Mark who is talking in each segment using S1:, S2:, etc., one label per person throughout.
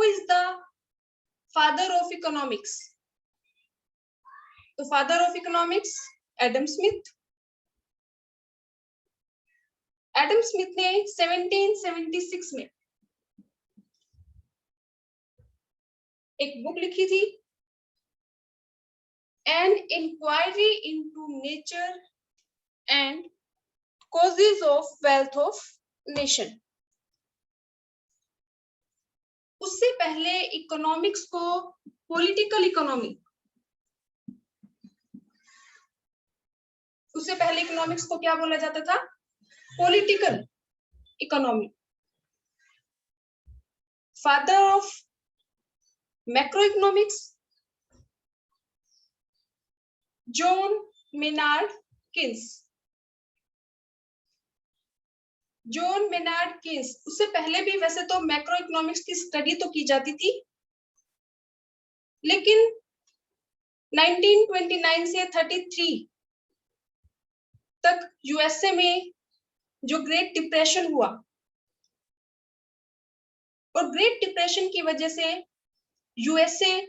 S1: Is the father of economics? तो father of economics Adam Smith. Adam Smith ने 1776 में एक बुक लिखी थी, an inquiry into nature and causes of wealth of nation. उससे पहले इकोनॉमिक्स को पॉलिटिकल इकोनॉमी, उससे पहले इकोनॉमिक्स को क्या बोला जाता था? Political economy. Father of macro economics John Maynard Keynes. John Maynard Keynes, उससे पहले भी वैसे तो मैक्रो इकोनॉमिक्स की स्टडी तो की जाती थी, लेकिन 1929 से 33 तक यूएसए में जो ग्रेट डिप्रेशन हुआ, और ग्रेट डिप्रेशन की वजह से यूएसए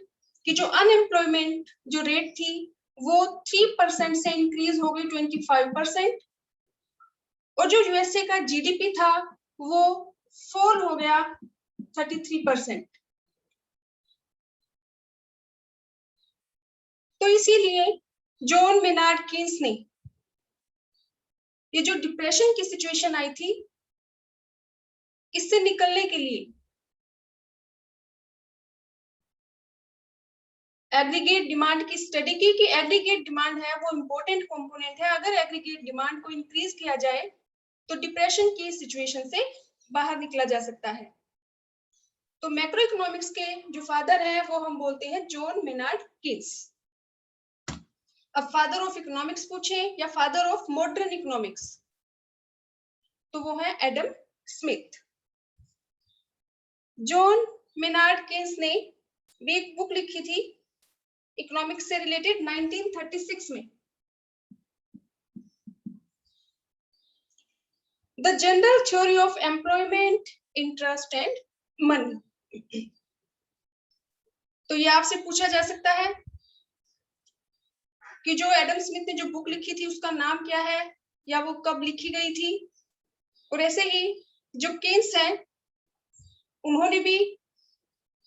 S1: की जो अनएम्प्लॉयमेंट जो रेट थी वो 3% से इंक्रीज हो गई 25%, और जो यूएसए का जीडीपी था वो फॉल हो गया 33%। तो इसीलिए जॉन मेनार्ड केन्स ने ये जो डिप्रेशन की सिचुएशन आई थी, इससे निकलने के लिए एग्रीगेट डिमांड की स्टडी की कि एग्रीगेट डिमांड है वो इंपॉर्टेंट कंपोनेंट है। अगर एग्रीगेट डिमांड को इंक्रीज किया जाए तो डिप्रेशन की सिचुएशन से बाहर निकला जा सकता है। तो मैक्रो इकोनॉमिक्स के जो फादर हैं वो हम बोलते हैं जॉन मेनार्ड केन्स। अब फादर ऑफ इकोनॉमिक्स पूछे या फादर ऑफ मॉडर्न इकोनॉमिक्स, तो वो है Adam Smith. John Maynard Keynes ने भी एक बुक लिखी थी इकोनॉमिक्स से रिलेटेड 1936 में, the general theory of employment interest and money. तो ये आपसे पूछा जा सकता है कि जो एडम स्मिथ ने जो बुक लिखी थी उसका नाम क्या है या वो कब लिखी गई थी। और ऐसे ही जो केन्स हैं उन्होंने भी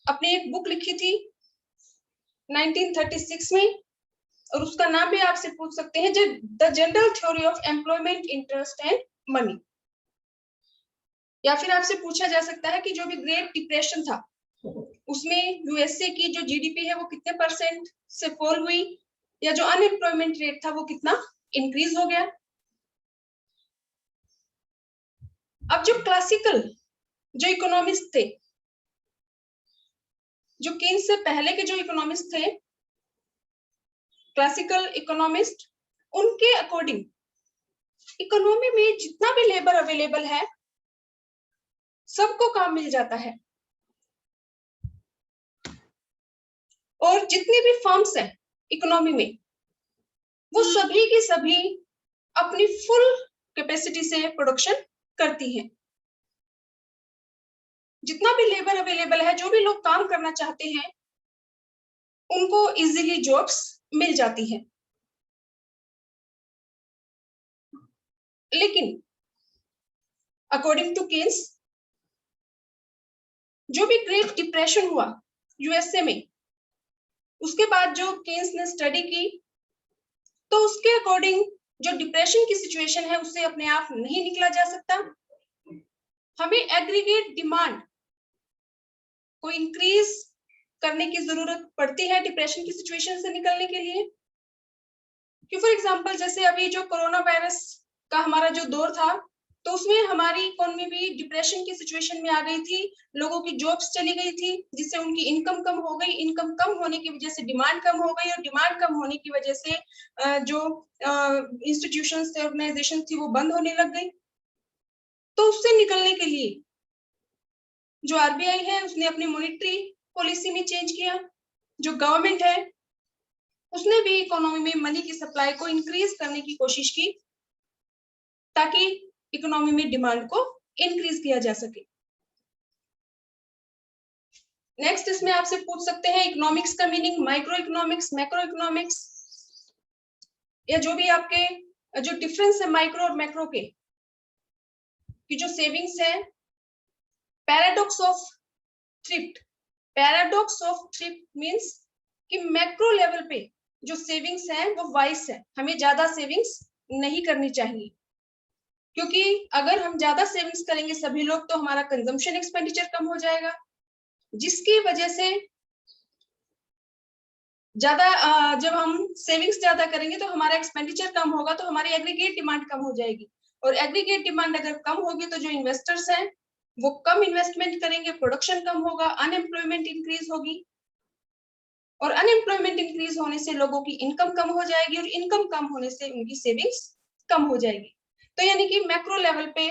S1: अपनी एक बुक लिखी थी 1936 में, और उसका नाम भी आपसे पूछ सकते हैं the general theory of employment interest and money. या फिर आपसे पूछा जा सकता है कि जो भी ग्रेट डिप्रेशन था उसमें यूएसए की जो जीडीपी है वो कितने परसेंट से फॉल हुई, या जो अनएम्प्लॉयमेंट रेट था वो कितना इंक्रीज हो गया। अब जो क्लासिकल जो इकोनॉमिस्ट थे, जो केन्स से पहले के जो इकोनॉमिस्ट थे, क्लासिकल इकोनॉमिस्ट, उनके अकॉर्डिंग इकोनॉमी में जितना भी लेबर अवेलेबल है सबको काम मिल जाता है, और जितनी भी फर्म्स हैं इकोनॉमी में वो सभी की सभी अपनी फुल कैपेसिटी से प्रोडक्शन करती हैं। जितना भी लेबर अवेलेबल है, जो भी लोग काम करना चाहते हैं उनको इजीली जॉब्स मिल जाती हैं। लेकिन अकॉर्डिंग टू केन्स, जो भी ग्रेट डिप्रेशन हुआ यूएसए में, उसके बाद जो केन्स ने स्टडी की तो उसके अकॉर्डिंग जो डिप्रेशन की सिचुएशन है उससे अपने आप नहीं निकला जा सकता। हमें एग्रीगेट डिमांड को इंक्रीज करने की जरूरत पड़ती है डिप्रेशन की सिचुएशन से निकलने के लिए। कि फॉर एग्जांपल जैसे अभी जो कोरोना वायरस का हमारा जो दौर था, तो उसमें हमारी इकोनॉमी भी डिप्रेशन की सिचुएशन में आ गई थी, लोगों की जॉब्स चली गई थी जिससे उनकी इनकम कम हो गई, इनकम कम होने की वजह से डिमांड कम हो गई, और डिमांड कम होने की वजह से जो इंस्टीट्यूशंस थे, ऑर्गेनाइजेशन थी, वो बंद होने लग गई। तो उससे निकलने के लिए जो आरबीआई है उसने अपनी मॉनेटरी पॉलिसी में चेंज किया। जो गवर्नमेंट है उसने भी इकोनॉमी में मनी की सप्लाई को इंक्रीज करने की कोशिश की ताकि इकोनॉमी में डिमांड को इंक्रीज किया जा सके। नेक्स्ट इसमें आपसे पूछ सकते हैं इकोनॉमिक्स का meaning, micro economics, macro economics, या जो भी आपके जो डिफरेंस है माइक्रो और मैक्रो के, कि जो सेविंग्स है, paradox of thrift. Paradox of thrift means कि मैक्रो लेवल पे जो सेविंग्स है वो वाइस है, हमें ज्यादा सेविंग्स नहीं करनी चाहिए, क्योंकि अगर हम ज्यादा सेविंग्स करेंगे सभी लोग तो हमारा कंजम्पशन एक्सपेंडिचर कम हो जाएगा, जिसकी वजह से ज्यादा जब हम सेविंग्स ज्यादा करेंगे तो हमारा एक्सपेंडिचर कम होगा, तो हमारी एग्रीगेट डिमांड कम हो जाएगी, और एग्रीगेट डिमांड अगर कम होगी तो जो इन्वेस्टर्स हैं वो कम इन्वेस्टमेंट करेंगे, प्रोडक्शन कम होगा, अनएम्प्लॉयमेंट इंक्रीज होगी, और अनएम्प्लॉयमेंट इंक्रीज होने से लोगों की इनकम कम हो जाएगी, और इनकम कम होने से उनकी सेविंग्स कम हो जाएगी। तो यानी कि मैक्रो लेवल पे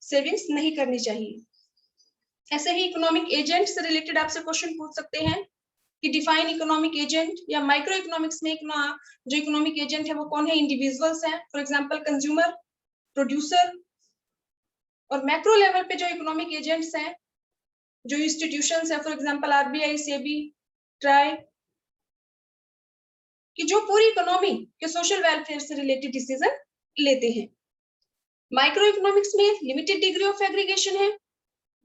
S1: सेविंग्स नहीं करनी चाहिए। ऐसे ही इकोनॉमिक एजेंट से रिलेटेड आपसे क्वेश्चन पूछ सकते हैं कि डिफाइन इकोनॉमिक एजेंट, या माइक्रो इकोनॉमिक्स में जो इकोनॉमिक एजेंट है वो कौन है, इंडिविजुअल्स हैं, फॉर एग्जांपल कंज्यूमर, प्रोड्यूसर। और मैक्रो लेवल पे जो इकोनॉमिक एजेंट्स हैं, जो इंस्टीट्यूशंस है, for example RBI, SEBI, try, कि जो पूरी इकोनॉमी के सोशल वेलफेयर से रिलेटेड डिसीजन लेते हैं। माइक्रो इकोनॉमिक्स में लिमिटेड डिग्री ऑफ एग्रीगेशन है।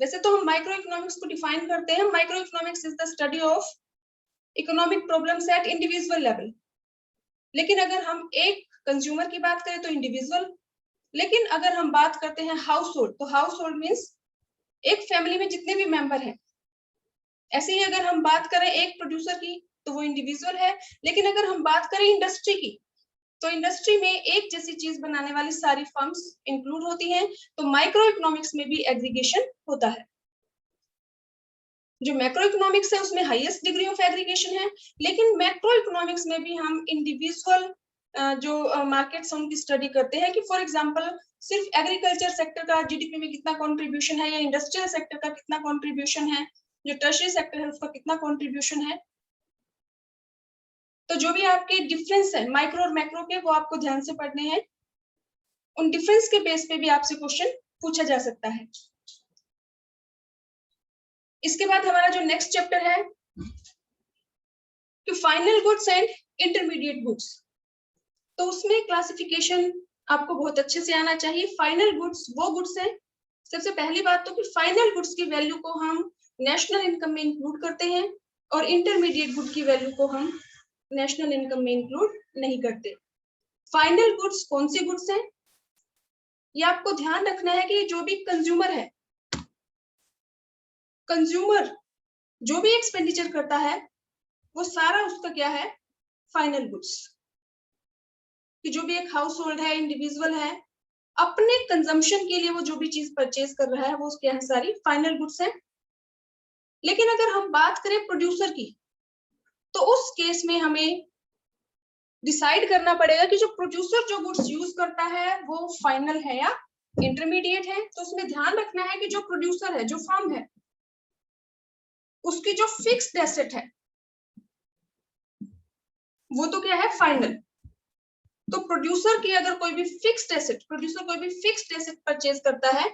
S1: वैसे तो हम माइक्रो इकोनॉमिक्स को डिफाइन करते हैं, micro economics is the study of economic problems eight individual level. लेकिन अगर हम एक कंज्यूमर की बात करें तो इंडिविजुअल, लेकिन अगर हम बात करते हैं हाउस होल्ड, तो हाउस होल्ड मीन्स एक फैमिली में जितने भी मेंबर हैं। ऐसे ही अगर हम बात करें एक प्रोड्यूसर की तो वो इंडिविजुअल है, लेकिन अगर हम बात करें इंडस्ट्री की तो इंडस्ट्री में एक जैसी चीज बनाने वाली सारी फर्म्स इंक्लूड होती हैं, तो माइक्रो इकोनॉमिक्स में भी एग्रीगेशन होता है। जो मैक्रो इकोनॉमिक्स है उसमें हाईएस्ट डिग्री ऑफ एग्रीगेशन है, लेकिन मैक्रो इकोनॉमिक्स में भी हम इंडिविजुअल जो मार्केट्स हैं उनकी स्टडी करते हैं, कि फॉर एग्जांपल सिर्फ एग्रीकल्चर सेक्टर का जीडीपी में कितना कंट्रीब्यूशन है, या इंडस्ट्रियल सेक्टर का कितना कंट्रीब्यूशन है, जो टर्शियरी सेक्टर है उसका कितना कंट्रीब्यूशन है। तो जो भी आपके डिफरेंस है माइक्रो और मैक्रो के, वो आपको ध्यान से पढ़ने हैं। उन डिफरेंस के बेस पे भी आपसे क्वेश्चन पूछा जा सकता है। इसके बाद हमारा जो नेक्स्ट चैप्टर है कि final goods and intermediate goods, तो उसमें क्लासिफिकेशन आपको बहुत अच्छे से आना चाहिए। फाइनल गुड्स वो गुड्स हैं, सबसे पहली बात तो कि फाइनल गुड्स की वैल्यू को हम नेशनल इनकम में इंक्लूड करते हैं, और इंटरमीडिएट गुड की वैल्यू को हम नेशनल इनकम में इंक्लूड नहीं करते। फाइनल गुड्स कौन सी गुड्स हैं, ये आपको ध्यान रखना है कि जो भी कंज्यूमर है, कंज्यूमर जो भी एक्सपेंडिचर करता है वो सारा उसका क्या है, फाइनल गुड्स। कि जो भी एक हाउस होल्ड है, इंडिविजुअल है, अपने कंजम्पशन के लिए वो जो भी चीज परचेज कर रहा है वो उसके यहाँ सारी फाइनल गुड्स है। लेकिन अगर हम बात करें प्रोड्यूसर की, तो उस केस में हमें डिसाइड करना पड़ेगा कि जो प्रोड्यूसर जो गुड्स यूज करता है वो फाइनल है या इंटरमीडिएट है। तो उसमें ध्यान रखना है कि जो प्रोड्यूसर है, जो फर्म है, उसकी जो फिक्स्ड एसेट है वो तो क्या है, फाइनल। तो प्रोड्यूसर की अगर कोई भी फिक्स्ड एसेट, प्रोड्यूसर कोई भी फिक्स्ड एसेट परचेज करता है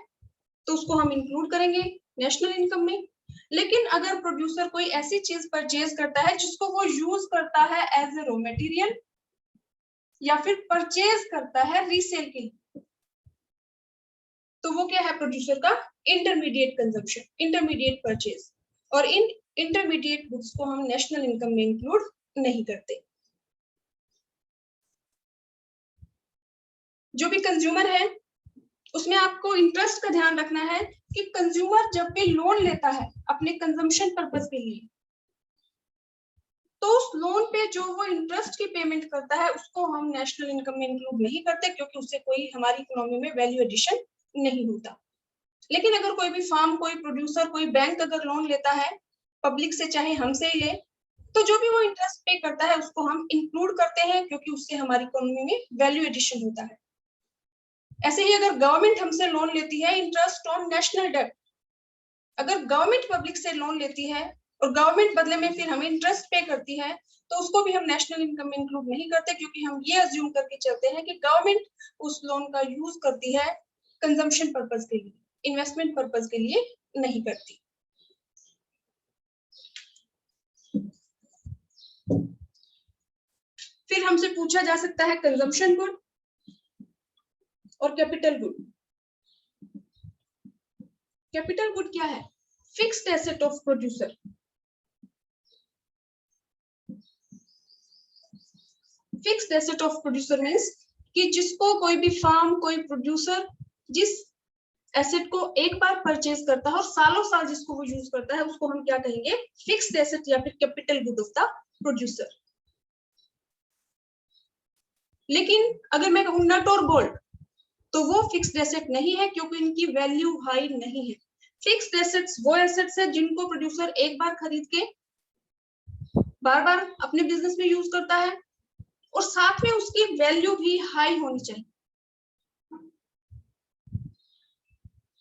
S1: तो उसको हम इंक्लूड करेंगे नेशनल इनकम में। लेकिन अगर प्रोड्यूसर कोई ऐसी चीज परचेज करता है जिसको वो यूज करता है एज ए रॉ मटेरियल, या फिर परचेज करता है रीसेल के लिए, तो वो क्या है प्रोड्यूसर का इंटरमीडिएट कंजम्पशन, इंटरमीडिएट परचेज। और इन इंटरमीडिएट गुड्स को हम नेशनल इनकम में इंक्लूड नहीं करते। जो भी कंज्यूमर है उसमें आपको इंटरेस्ट का ध्यान रखना है कि कंज्यूमर जब भी लोन लेता है अपने कंजम्पशन पर्पस के लिए, तो उस लोन पे जो वो इंटरेस्ट की पेमेंट करता है उसको हम नेशनल इनकम में इंक्लूड नहीं करते, क्योंकि उससे कोई हमारी इकोनॉमी में वैल्यू एडिशन नहीं होता। लेकिन अगर कोई भी फार्म, कोई प्रोड्यूसर, कोई बैंक अगर लोन लेता है पब्लिक से, चाहे हमसे ही ले, तो जो भी वो इंटरेस्ट पे करता है उसको हम इंक्लूड करते हैं, क्योंकि उससे हमारी इकोनॉमी में वैल्यू एडिशन होता है। ऐसे ही अगर गवर्नमेंट हमसे लोन लेती है, इंटरेस्ट ऑन नेशनल डेट, अगर गवर्नमेंट पब्लिक से लोन लेती है और गवर्नमेंट बदले में फिर हमें इंटरेस्ट पे करती है, तो उसको भी हम नेशनल इनकम में इंक्लूड नहीं करते, क्योंकि हम ये अज्यूम करके चलते हैं कि गवर्नमेंट उस लोन का यूज करती है कंजम्पशन पर्पस के लिए, इन्वेस्टमेंट पर्पस के लिए नहीं करती। फिर हमसे पूछा जा सकता है कंजम्पशन गुड और कैपिटल गुड। कैपिटल गुड क्या है? Fixed asset of producer. Fixed asset of producer means कि जिसको कोई भी फार्म, कोई प्रोड्यूसर जिस एसेट को एक बार परचेज करता है और सालों साल जिसको वो यूज करता है, उसको हम क्या कहेंगे? फिक्स्ड एसेट या फिर capital good of the producer. लेकिन अगर मैं कहूँ नट और बोल्ट, तो वो फिक्स्ड एसेट नहीं है क्योंकि इनकी वैल्यू हाई नहीं है। फिक्स्ड एसेट्स वो एसेट्स है जिनको प्रोड्यूसर एक बार खरीद के बार बार अपने बिजनेस में यूज करता है और साथ में उसकी वैल्यू भी हाई होनी चाहिए,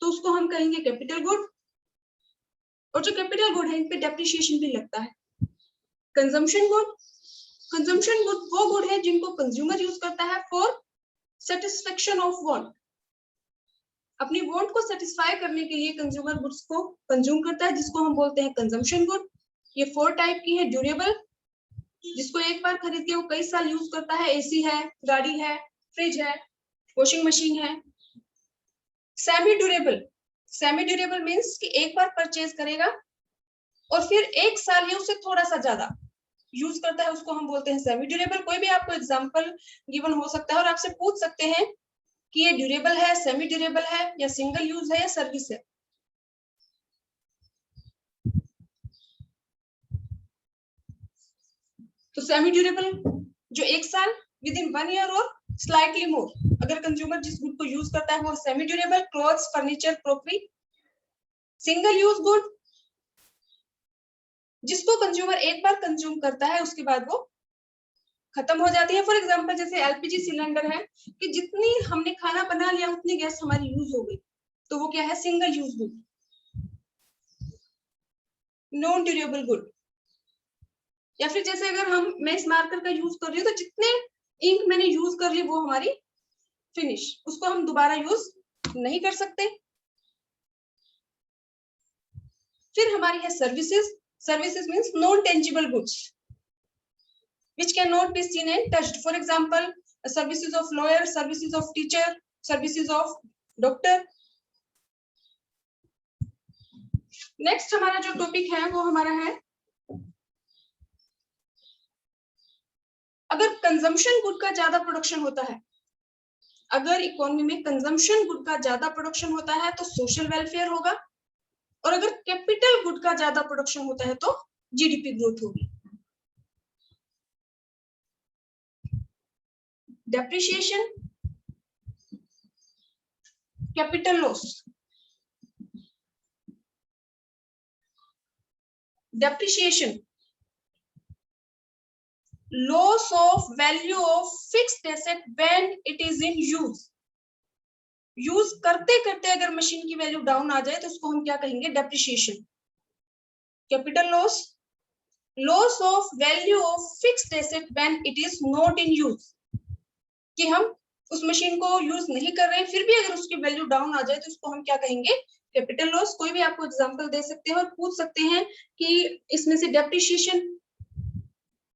S1: तो उसको हम कहेंगे कैपिटल गुड। और जो कैपिटल गुड है इन पे डेप्रिसिएशन भी लगता है। कंजम्पशन गुड, कंजम्पशन गुड वो गुड है जिनको कंज्यूमर यूज करता है फॉर सेटिस्फेक्शन ऑफ वांट। अपनी वांट को सेटिस्फाई करने के लिए कंज्यूमर गुड्स को कंज्यूम करता है, जिसको हम बोलते हैं कंजम्पशन गुड। ये 4 टाइप की है। ड्यूरेबल, जिसको एक बार खरीद के वो कई साल यूज करता है, एसी है, गाड़ी है, फ्रिज है, वॉशिंग मशीन है। Semi durable, semi durable means कि एक बार परचेज करेगा और फिर 1 साल या उससे थोड़ा सा ज्यादा यूज करता है, उसको हम बोलते हैं सेमी ड्यूरेबल। कोई भी आपको एग्जांपल गिवन हो सकता है और आपसे पूछ सकते हैं कि ये ड्यूरेबल है, सेमी ड्यूरेबल है, या सिंगल यूज है, या सर्विस है। तो सेमी ड्यूरेबल जो 1 साल, विद इन 1 ईयर और स्लाइटली मोर, अगर कंज्यूमर जिस गुड को यूज करता है वो semi durable. Clothes, furniture, crockery. Single use good, जिसको कंज्यूमर एक बार कंज्यूम करता है उसके बाद वो खत्म हो जाती है। फॉर एग्जांपल जैसे एलपीजी सिलेंडर है कि जितनी हमने खाना बना लिया उतनी गैस हमारी यूज हो गई, तो वो क्या है? Single use good. Non durable good, या फिर जैसे अगर मैं इस मार्कर का यूज कर रही हूँ तो जितने इंक मैंने यूज कर ली वो हमारी फिनिश, उसको हम दोबारा यूज नहीं कर सकते। फिर हमारी है services. Services means non tangible goods which cannot be seen and touched. For example, services of lawyer, services of teacher, services of doctor. Next हमारा जो टॉपिक है वो हमारा है, अगर कंजम्पशन गुड का ज्यादा प्रोडक्शन होता है, अगर इकोनॉमी में कंजम्पशन गुड का ज्यादा प्रोडक्शन होता है तो सोशल वेलफेयर होगा, और अगर कैपिटल गुड का ज्यादा प्रोडक्शन होता है तो जीडीपी ग्रोथ होगी। Depreciation, capital loss. Depreciation, loss of value of fixed asset when it is in use. Use करते करते अगर मशीन की वैल्यू डाउन आ जाए तो उसको हम क्या कहेंगे? Depreciation. Capital loss, loss of value of fixed asset when it is not in use, कि हम उस मशीन को यूज नहीं कर रहे हैं फिर भी अगर उसकी वैल्यू डाउन आ जाए तो उसको हम क्या कहेंगे? Capital loss. कोई भी आपको एग्जांपल दे सकते हैं और पूछ सकते हैं कि इसमें से डेप्रिसिएशन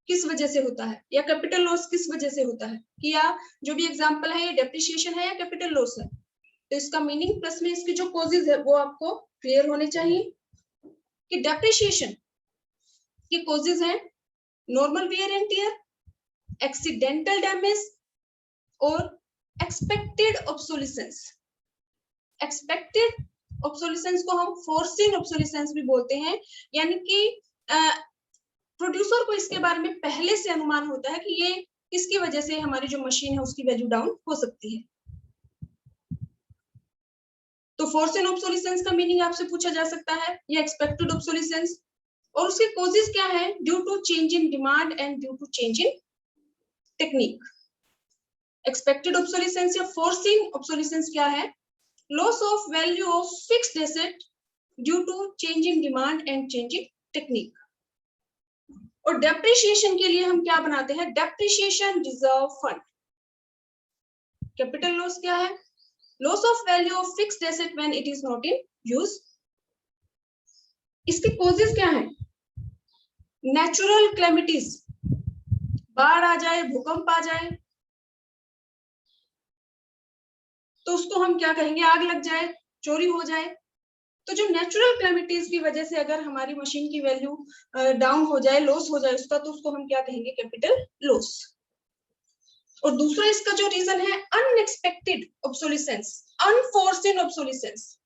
S1: किस वजह से होता है या कैपिटल लॉस किस वजह से होता है, कि या जो भी एग्जांपल है ये डेप्रिसिएशन है या कैपिटल लॉस है। तो इसका मीनिंग प्लस में इसकी जो कॉजेज है वो आपको क्लियर होने चाहिए। कि डेप्रिसिएशन की कॉजेज हैं normal wear and tear, accidental damage और एक्सपेक्टेड ऑब्सोलिसेंस। एक्सपेक्टेड ऑब्सोलिसेंस को हम फोर्सिंग ऑब्सोलिसेंस भी बोलते हैं, यानी कि प्रोड्यूसर को इसके बारे में पहले से अनुमान होता है कि ये किसकी वजह से हमारी जो मशीन है उसकी वैल्यू डाउन हो सकती है। तो फोर्सिंग ऑब्सोलिसेंस का मीनिंग आपसे पूछा जा सकता है, या एक्सपेक्टेड ऑब्सोलिसेंस, और उसके कॉजेज क्या है? Due to change in demand and due to change in technique. Expected obsolescence या फोर्सिंग ऑब्सोलिसेंस क्या है? Loss of value of fixed asset due to change in demand and change in technique. और depreciation के लिए हम क्या बनाते हैं? Depreciation reserve fund. Capital loss क्या है? Loss of value of fixed asset when it is not in use. इसके कॉजेज क्या है? नेचुरल कैलेमिटीज, बाढ़ आ जाए, भूकंप आ जाए, तो उसको हम क्या कहेंगे, आग लग जाए, चोरी हो जाए। तो जो नेचुरल कैलेमिटीज की वजह से अगर हमारी मशीन की वैल्यू डाउन हो जाए, लॉस हो जाए उसका, तो उसको हम क्या कहेंगे, कैपिटल लॉस। और दूसरा इसका जो रीजन है, अनएक्सपेक्टेड ऑब्सोलिसेंस, अनफोर्सिन ऑब्सोलिसेंस,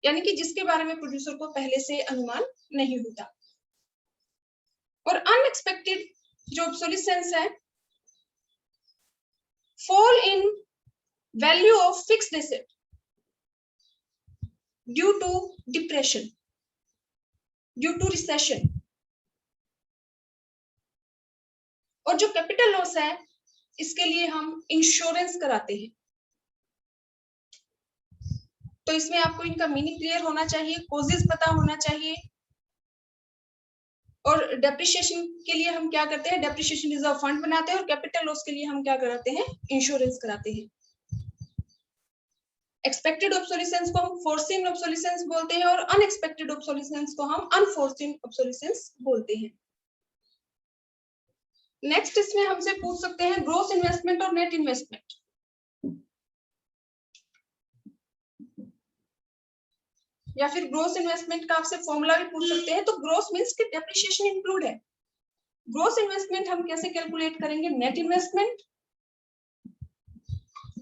S1: यानी कि जिसके बारे में प्रोड्यूसर को पहले से अनुमान नहीं होता। और अनएक्सपेक्टेड जो ऑब्सोलिसेंस है, fall in value of fixed asset due to depression, due to recession. और जो कैपिटल लॉस है, इसके लिए हम इंश्योरेंस कराते हैं। तो इसमें आपको इनका मीनिंग क्लियर होना चाहिए, कॉजेज पता होना चाहिए। और डेप्रिसिएशन के लिए हम क्या करते हैं, डेप्रिसिएशन रिजर्व फंड बनाते हैं, और कैपिटल लॉस के लिए हम क्या कराते हैं, इंश्योरेंस कराते हैं। एक्सपेक्टेड ऑब्सोलिसेंस को हम फोर्सिन ऑब्सोलिसेंस बोलते हैं, और अनएक्सपेक्टेड ऑब्सोलिसेंस को हम अनफोर्सिन ऑब्सोलिसेंस बोलते हैं। नेक्स्ट इसमें हमसे पूछ सकते हैं ग्रॉस इन्वेस्टमेंट और नेट इन्वेस्टमेंट, या फिर ग्रॉस इन्वेस्टमेंट का आपसे फॉर्मूला भी पूछ सकते हैं। तो ग्रॉस मींस कि डेप्रिसिएशन इंक्लूड है। ग्रॉस इन्वेस्टमेंट हम कैसे कैलकुलेट करेंगे, नेट इन्वेस्टमेंट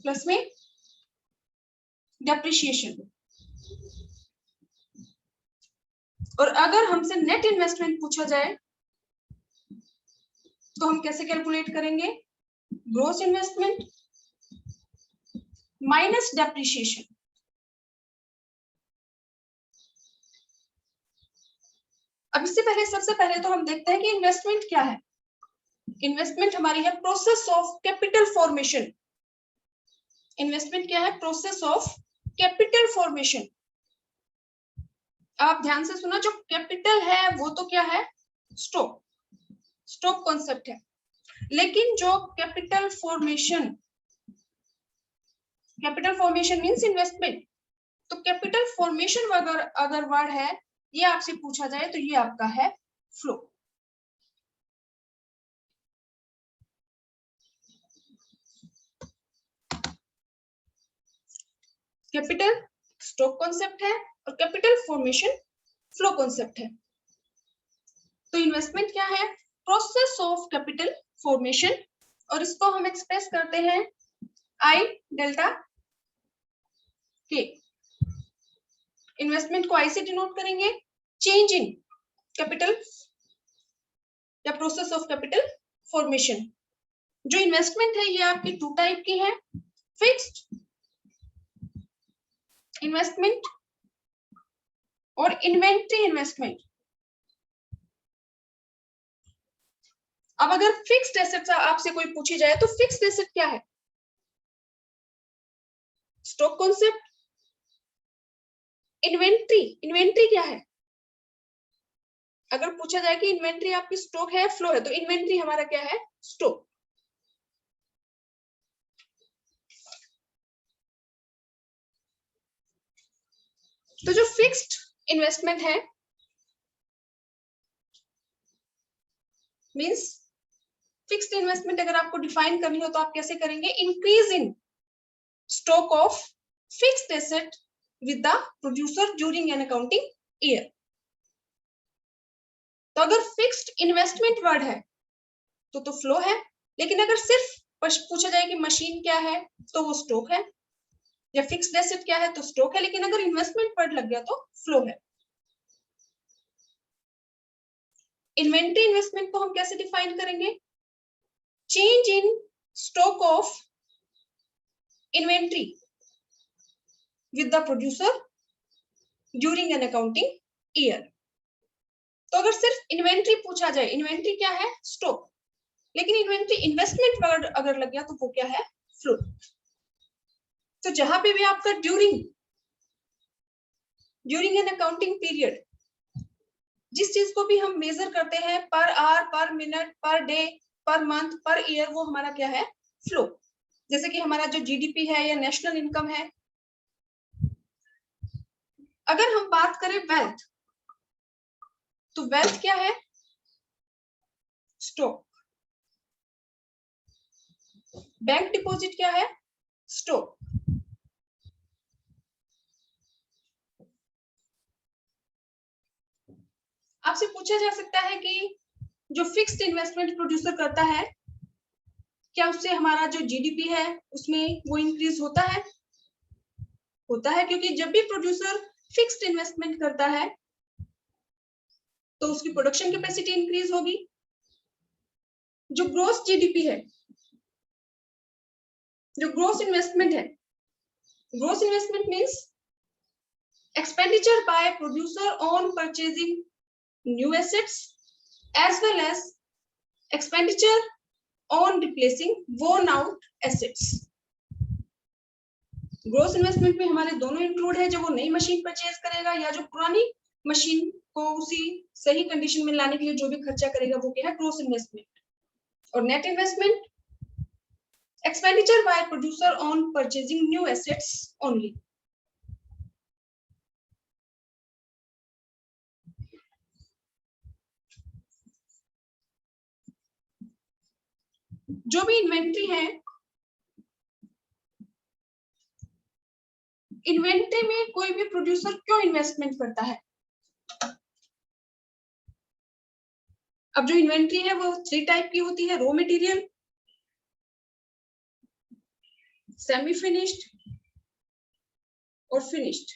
S1: प्लस में डेप्रिसिएशन। और अगर हमसे नेट इन्वेस्टमेंट पूछा जाए तो हम कैसे कैलकुलेट करेंगे, ग्रॉस इन्वेस्टमेंट माइनस डेप्रिसिएशन। अब इससे पहले, सबसे पहले तो हम देखते हैं कि इन्वेस्टमेंट क्या है। इन्वेस्टमेंट हमारी है process of capital formation. Investment क्या है, प्रोसेस ऑफ कैपिटल फॉर्मेशन। आप ध्यान से सुना, जो कैपिटल है वो तो क्या है, स्टॉक, स्टॉक कॉन्सेप्ट है। लेकिन जो कैपिटल फॉर्मेशन मींस इन्वेस्टमेंट। तो कैपिटल फॉर्मेशन अगर वर्ड है, ये आपसे पूछा जाए तो ये आपका है फ्लो। कैपिटल स्टॉक कॉन्सेप्ट है और कैपिटल फॉर्मेशन फ्लो कॉन्सेप्ट है। तो इन्वेस्टमेंट क्या है, प्रोसेस ऑफ कैपिटल फॉर्मेशन, और इसको हम एक्सप्रेस करते हैं आई डेल्टा के। इन्वेस्टमेंट को आई से डिनोट करेंगे, चेंज इन कैपिटल या प्रोसेस ऑफ कैपिटल फॉर्मेशन। जो इन्वेस्टमेंट है ये आपकी टू टाइप की है, फिक्स्ड इन्वेस्टमेंट और इन्वेंट्री इन्वेस्टमेंट। अब अगर फिक्स्ड एसेट आपसे कोई पूछी जाए तो फिक्स्ड एसेट क्या है, स्टॉक कॉन्सेप्ट। इन्वेंट्री क्या है, अगर पूछा जाए कि इन्वेंट्री आपकी स्टॉक है, फ्लो है, तो इन्वेंट्री हमारा क्या है, स्टॉक। तो जो फिक्स्ड इन्वेस्टमेंट है मींस, फिक्स्ड इन्वेस्टमेंट अगर आपको डिफाइन करनी हो तो आप कैसे करेंगे, increase in stock of fixed asset with the producer during an accounting year. तो अगर फिक्स्ड इन्वेस्टमेंट वर्ड है तो फ्लो है, लेकिन अगर सिर्फ पूछा जाए कि मशीन क्या है तो वो स्टॉक है, या फिक्स्ड एसेट क्या है तो स्टॉक है, लेकिन अगर इन्वेस्टमेंट वर्ड लग गया तो फ्लो है। इन्वेंट्री इन्वेस्टमेंट को हम कैसे डिफाइन करेंगे, change in stock of inventory with the producer during an accounting year. तो अगर सिर्फ इन्वेंट्री पूछा जाए, इन्वेंट्री क्या है, स्टॉक, लेकिन इन्वेंट्री इन्वेस्टमेंट वर्ड अगर लग गया तो वो क्या है, फ्लो। तो जहां पे भी आपका ड्यूरिंग एन अकाउंटिंग पीरियड, जिस चीज को भी हम मेजर करते हैं पर आवर, पर minute, per day, per month, per year, वो हमारा क्या है, फ्लो। जैसे कि हमारा जो जीडीपी है या नेशनल इनकम है। अगर हम बात करें वेल्थ, तो वेल्थ क्या है, स्टॉक। बैंक डिपॉजिट क्या है? स्टॉक। आपसे पूछा जा सकता है कि जो फिक्स्ड इन्वेस्टमेंट प्रोड्यूसर करता है, क्या उससे हमारा जो जीडीपी है उसमें वो इंक्रीज होता है? होता है, क्योंकि जब भी प्रोड्यूसर फिक्स्ड इन्वेस्टमेंट करता है तो उसकी प्रोडक्शन कैपेसिटी इंक्रीज होगी। जो ग्रोस जीडीपी है, जो ग्रोस इन्वेस्टमेंट है, gross investment means expenditure by producer on purchasing new assets as well as expenditure on replacing worn out assets. Gross investment में हमारे दोनों इंक्लूड है, जब वो नई मशीन परचेज करेगा या जो पुरानी मशीन को उसी सही कंडीशन में लाने के लिए जो भी खर्चा करेगा वो क्या है? Gross investment. और net investment expenditure by producer on purchasing new assets only. जो भी इन्वेंट्री है, इन्वेंट्री में कोई भी प्रोड्यूसर क्यों इन्वेस्टमेंट करता है? अब जो इन्वेंट्री है वो 3 टाइप की होती है, रॉ मटेरियल, सेमी फिनिश्ड और फिनिश्ड।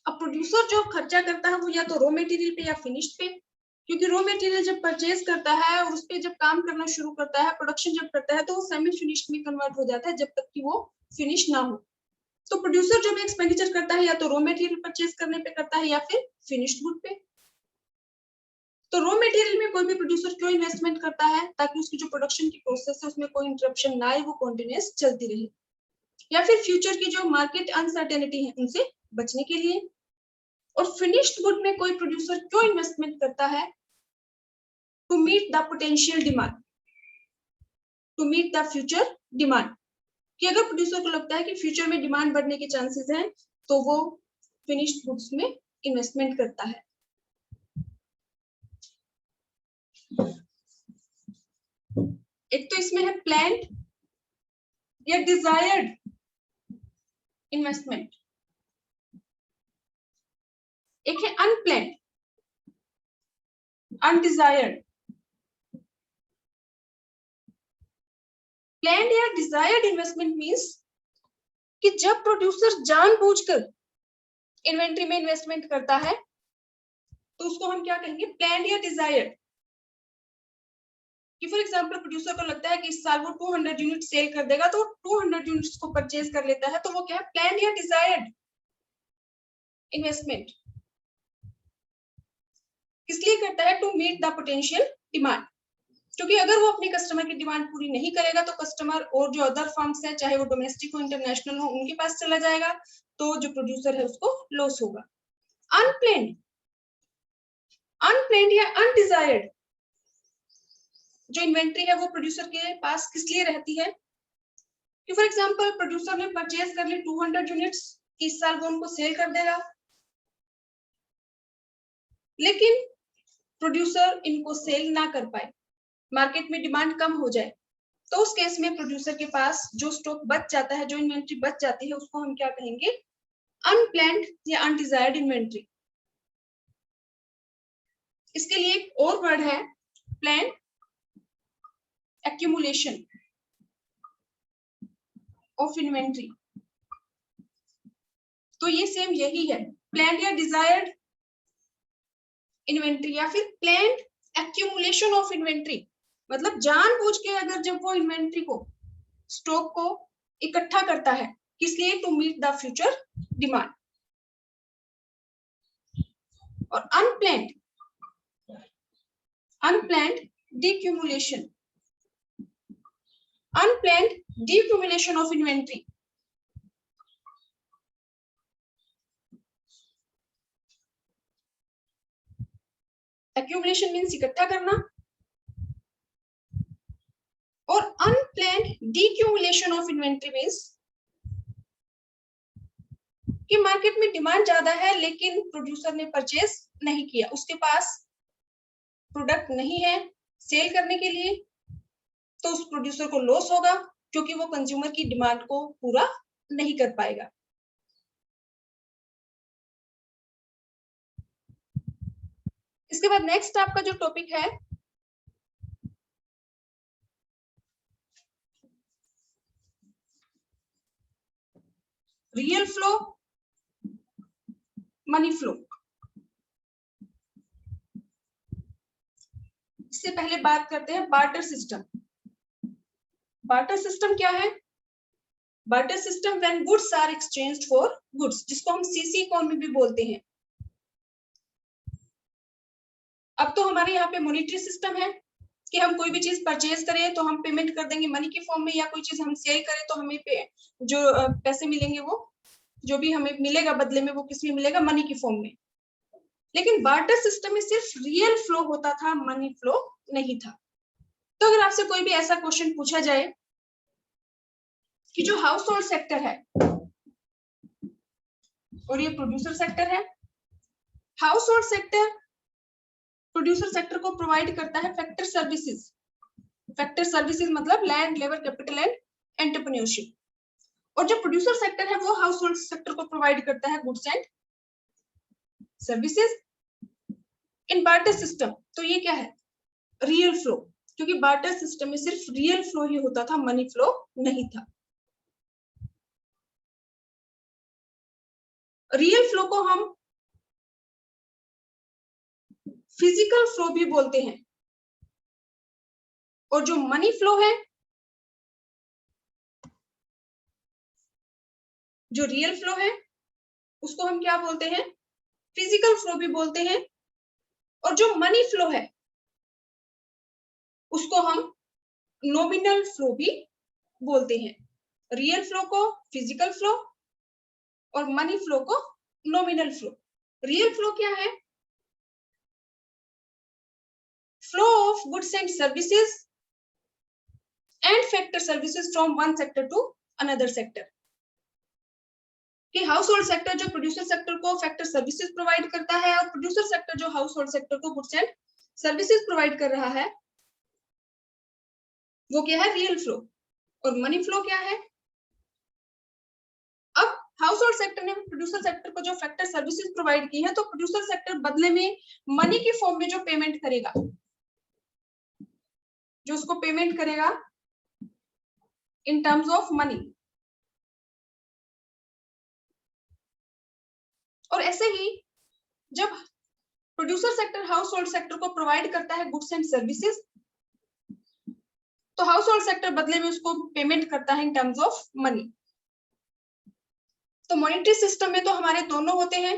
S1: अब प्रोड्यूसर जो खर्चा करता है वो या तो रॉ मटेरियल पे या फिनिश्ड पे, क्योंकि रॉ मटेरियल जब परचेज करता है और उस पे जब काम करना शुरू करता है, प्रोडक्शन जब करता है, तो वो सेमी फिनिश्ड में कन्वर्ट हो जाता है जब तक कि वो फिनिश ना हो। तो प्रोड्यूसर जो भी एक्सपेंडिचर करता है या तो रॉ मटेरियल परचेज करने पे करता है या फिर फिनिश्ड गुड पे। तो रॉ मटेरियल में कोई भी प्रोड्यूसर क्यों इन्वेस्टमेंट करता है? ताकि उसकी जो प्रोडक्शन की प्रोसेस है उसमें कोई इंटरप्शन ना आए, वो कंटिन्यूअस चलती रहे, या फिर फ्यूचर की जो मार्केट अनसर्टेनिटी है उनसे बचने के लिए। और फिनिश्ड गुड में कोई प्रोड्यूसर क्यों इन्वेस्टमेंट करता है? To meet the potential demand, to meet the future demand, कि अगर प्रोड्यूसर को लगता है कि फ्यूचर में डिमांड बढ़ने के चांसेस हैं तो वो फिनिश्ड गुड्स में इन्वेस्टमेंट करता है। एक तो इसमें है प्लान्ड या डिजायर्ड इन्वेस्टमेंट, एक है अनप्लान्ड, अनडिजायर्ड। प्लान्ड या डिजायर्ड इन्वेस्टमेंट मींस कि जब प्रोड्यूसर जानबूझकर इन्वेंट्री में इन्वेस्टमेंट करता है तो उसको हम क्या कहेंगे? प्लान्ड या डिजायर्ड। कि फॉर एग्जांपल प्रोड्यूसर को लगता है कि इस साल वो 200 यूनिट सेल कर देगा, तो 200 यूनिट्स को परचेज कर लेता है, तो वो क्या है? प्लान्ड या डिजायर्ड इन्वेस्टमेंट। किस लिए करता है? To meet the potential demand, क्योंकि अगर वो अपनी कस्टमर की डिमांड पूरी नहीं करेगा तो कस्टमर और जो अदर फर्म्स हैं, चाहे वो डोमेस्टिक हो इंटरनेशनल हो, उनके पास चला जाएगा, तो जो प्रोड्यूसर है उसको लॉस होगा। अनप्लान्ड, अनप्लान्ड या अनडिजायर्ड जो इन्वेंट्री है वो प्रोड्यूसर के पास किस लिए रहती है? कि फॉर एग्जांपल प्रोड्यूसर ने परचेज कर ली 200 यूनिट्स, इस साल वो उनको सेल कर देगा, लेकिन प्रोड्यूसर इनको सेल ना कर पाए, मार्केट में डिमांड कम हो जाए, तो उस केस में प्रोड्यूसर के पास जो स्टॉक बच जाता है, जो इन्वेंट्री बच जाती है, उसको हम क्या कहेंगे? अनप्लान्ड या अनडिजायर्ड इन्वेंट्री। इसके लिए एक और वर्ड है, प्लान्ड एक्यूमुलेशन ऑफ इन्वेंट्री। तो ये सेम यही है, प्लान्ड या डिजायर्ड इन्वेंट्री या फिर प्लान्ड एक्यूमुलेशन ऑफ इन्वेंट्री। मतलब जानबूझ के अगर जब वो इन्वेंट्री को, स्टॉक को इकट्ठा करता है, किस लिए? To meet the future demand. और unplanned, unplanned decumulation, unplanned decumulation of inventory. Accumulation means इकट्ठा करना, और unplanned decumulation of inventory means कि मार्केट में डिमांड ज्यादा है लेकिन प्रोड्यूसर ने परचेज नहीं किया, उसके पास प्रोडक्ट नहीं है सेल करने के लिए, तो उस प्रोड्यूसर को लॉस होगा, क्योंकि वो कंज्यूमर की डिमांड को पूरा नहीं कर पाएगा। इसके बाद नेक्स्ट आपका जो टॉपिक है रियल फ्लो, मनी फ्लो। इससे पहले बात करते हैं बार्टर सिस्टम। बार्टर सिस्टम क्या है? Barter system when goods are exchanged for goods, जिसको हम सीसी इकोनॉमी भी बोलते हैं। अब तो हमारे यहाँ पे मॉनेटरी सिस्टम है कि हम कोई भी चीज परचेज करें तो हम पेमेंट कर देंगे मनी के फॉर्म में, या कोई चीज हम सेल करें तो हमें जो पैसे मिलेंगे, वो जो भी हमें मिलेगा बदले में, वो किस में मिलेगा? मनी के फॉर्म में। लेकिन बार्टर सिस्टम में सिर्फ रियल फ्लो होता था, मनी फ्लो नहीं था। तो अगर आपसे कोई भी ऐसा क्वेश्चन पूछा जाए कि जो हाउस होल्ड सेक्टर है और ये प्रोड्यूसर सेक्टर है, house hold sector producer sector को प्रोवाइड करता है फैक्टर सर्विसेज। फैक्टर सर्विसेज मतलब land, labour, capital and entrepreneurship. और जो प्रोड्यूसर सेक्टर है वो हाउस होल्ड सेक्टर को प्रोवाइड करता है goods and services. In barter system तो ये क्या है? रियल फ्लो, क्योंकि बार्टर सिस्टम में सिर्फ रियल फ्लो ही होता था, मनी फ्लो नहीं था। रियल फ्लो को हम फिजिकल फ्लो भी बोलते हैं, और जो मनी फ्लो है, जो रियल फ्लो है, उसको हम क्या बोलते हैं? फिजिकल फ्लो भी बोलते हैं। और जो मनी फ्लो है उसको हम नॉमिनल फ्लो भी बोलते हैं। रियल फ्लो को फिजिकल फ्लो और मनी फ्लो को नॉमिनल फ्लो। रियल फ्लो क्या है? Flow of goods and services and factor services from one sector to another sector. कि हाउस होल्ड सेक्टर जो प्रोड्यूसर सेक्टर को फैक्टर सर्विसेज प्रोवाइड करता है, और प्रोड्यूसर सेक्टर जो हाउस होल्ड सेक्टर को गुड्स एंड सर्विसेज प्रोवाइड कर रहा है, वो क्या है? Real flow. और मनी फ्लो क्या है? अब हाउस होल्ड सेक्टर ने प्रोड्यूसर सेक्टर को जो फैक्टर सर्विसेज प्रोवाइड की है, तो प्रोड्यूसर सेक्टर बदले में मनी के फॉर्म में जो पेमेंट करेगा, जो उसको पेमेंट करेगा इन टर्म्स ऑफ मनी। और ऐसे ही जब producer sector house hold sector को प्रोवाइड करता है गुड्स एंड सर्विसेज, तो हाउस होल्ड सेक्टर बदले में उसको पेमेंट करता है इन टर्म्स ऑफ मनी। तो मॉनेटरी सिस्टम में तो हमारे दोनों होते हैं,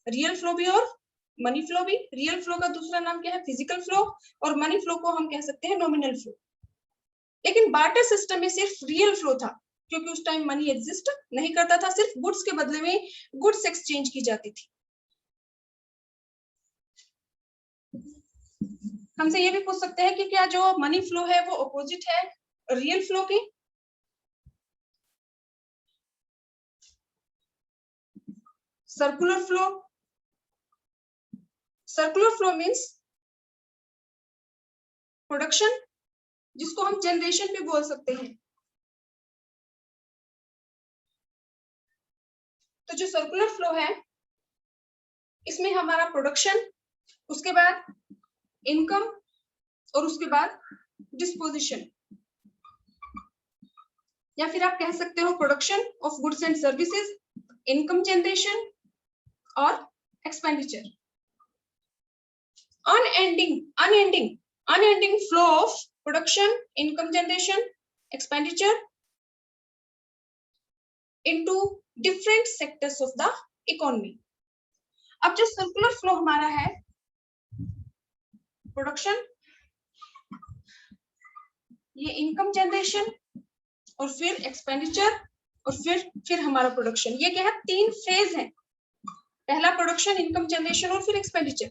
S1: रियल फ्लो भी और मनी फ्लो भी। रियल फ्लो का दूसरा नाम क्या है? Physical flow. और मनी फ्लो को हम कह सकते हैं नॉमिनल फ्लो। लेकिन बार्टर सिस्टम में सिर्फ रियल फ्लो था, क्योंकि उस टाइम मनी एग्जिस्ट नहीं करता था, सिर्फ गुड्स के बदले में गुड्स एक्सचेंज की जाती थी। हमसे ये भी पूछ सकते हैं कि क्या जो मनी फ्लो है वो अपोजिट है रियल फ्लो के? Circular flow. Circular flow means production, जिसको हम जनरेशन भी बोल सकते हैं। तो जो सर्कुलर फ्लो है, इसमें हमारा प्रोडक्शन, उसके बाद इनकम, और उसके बाद डिस्पोजिशन, या फिर आप कह सकते हो production of goods and services, income generation और expenditure. Unending flow of production, income generation, expenditure into different sectors of the economy. अब जो सर्कुलर फ्लो हमारा है, प्रोडक्शन, ये इनकम जनरेशन, और फिर एक्सपेंडिचर, और फिर हमारा प्रोडक्शन। ये क्या है? 3 फेज है। पहला प्रोडक्शन, इनकम जनरेशन और फिर एक्सपेंडिचर।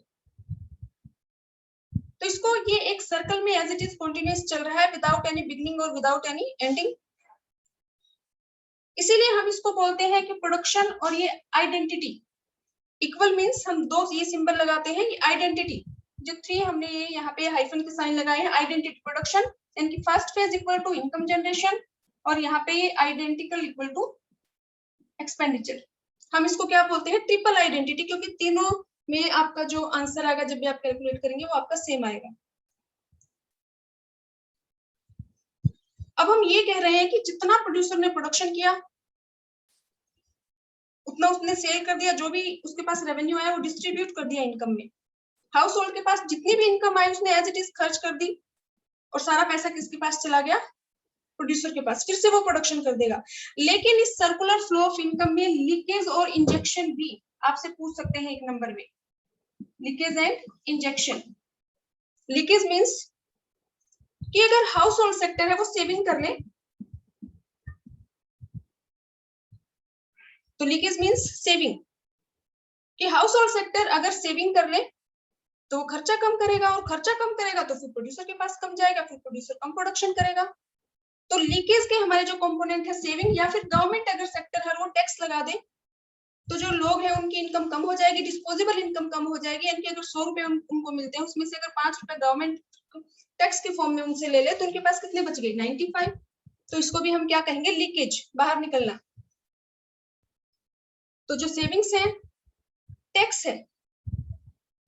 S1: तो इसको ये एक सर्कल में एज इट इज कंटिन्यूअस चल रहा है, विदाउट एनी बिगिनिंग और विदाउट एनी एंडिंग। इसीलिए हम इसको बोलते हैं कि प्रोडक्शन और ये आइडेंटिटी इक्वल मींस हम दो ये सिंबल लगाते हैं, ये आइडेंटिटी, जो 3 हमने ये यहाँ पे हाइफन के साइन लगाए हैं, आइडेंटिटी, प्रोडक्शन यानी कि first phase equal to income generation और यहाँ पे ये आइडेंटिकल इक्वल टू एक्सपेंडिचर। हम इसको क्या बोलते हैं, ट्रिपल आइडेंटिटी, क्योंकि तीनों में आपका जो आंसर आएगा जब भी आप कैलकुलेट करेंगे वो आपका सेम आएगा। अब हम ये कह रहे हैं कि जितना प्रोड्यूसर ने प्रोडक्शन किया उतना उसने सेल कर दिया, जो भी उसके पास रेवेन्यू आया वो डिस्ट्रीब्यूट कर दिया इनकम में। हाउस होल्ड के पास जितनी भी इनकम आई उसने एज इट इज खर्च कर दी और सारा पैसा किसके पास चला गया, प्रोड्यूसर के पास, फिर से वो प्रोडक्शन कर देगा। लेकिन इस सर्कुलर फ्लो ऑफ इनकम में लीकेज और इंजेक्शन भी आपसे पूछ सकते हैं एक नंबर में, leakage and injection. Leakage means कि अगर हाउस होल्ड सेक्टर है वो सेविंग कर ले, तो लीकेज मींस सेविंग, कि हाउस होल्ड सेक्टर अगर सेविंग कर ले तो वो खर्चा कम करेगा, और खर्चा कम करेगा तो फिर प्रोड्यूसर के पास कम जाएगा, फिर प्रोड्यूसर कम प्रोडक्शन करेगा। तो लीकेज के हमारे जो कंपोनेंट है सेविंग, या फिर गवर्नमेंट अगर सेक्टर है वो टैक्स लगा दे तो जो लोग हैं उनकी इनकम कम हो जाएगी, डिस्पोजेबल इनकम कम हो जाएगी। यानी कि अगर 100 रुपए उनको मिलते हैं उसमें से अगर 5 रुपए गवर्नमेंट टैक्स के फॉर्म में उनसे ले ले तो उनके पास कितने बच गए, 95। तो इसको भी हम क्या कहेंगे, लीकेज, बाहर निकलना। तो जो सेविंग्स है, टैक्स है,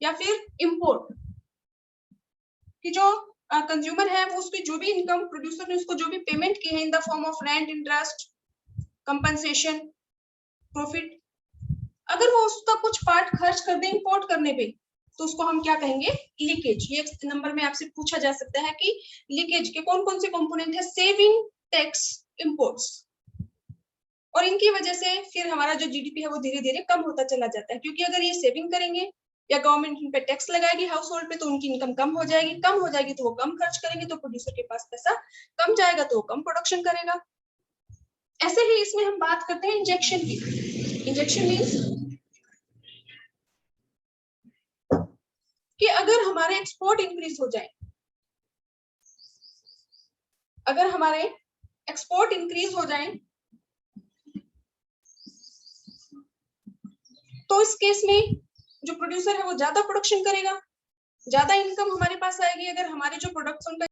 S1: या फिर इंपोर्ट, कि जो कंज्यूमर है वो उसकी जो भी इनकम, प्रोड्यूसर ने उसको जो भी पेमेंट की है in the form of rent, interest, compensation, profit, अगर वो उसका कुछ पार्ट खर्च कर दे इंपोर्ट करने पे तो उसको हम क्या कहेंगे, लीकेज। ये नंबर में आपसे पूछा जा सकता है कि लीकेज के कौन कौन से कंपोनेंट है, सेविंग, टैक्स, इंपोर्ट्स। और इनकी वजह से फिर हमारा जो जीडीपी है वो धीरे धीरे कम होता चला जाता है, क्योंकि अगर ये सेविंग करेंगे या गवर्नमेंट इन पे टैक्स लगाएगी हाउस होल्ड पे तो उनकी इनकम कम हो जाएगी, कम हो जाएगी तो वो कम खर्च करेंगे, तो प्रोड्यूसर के पास पैसा कम जाएगा तो वो कम प्रोडक्शन करेगा। ऐसे ही इसमें हम बात करते हैं इंजेक्शन की। इंजेक्शन मींस कि अगर हमारे एक्सपोर्ट इंक्रीज हो जाए, अगर हमारे एक्सपोर्ट इंक्रीज हो जाए तो इस केस में जो प्रोड्यूसर है वो ज्यादा प्रोडक्शन करेगा, ज्यादा इनकम हमारे पास आएगी। अगर हमारे जो प्रोडक्ट्स उनका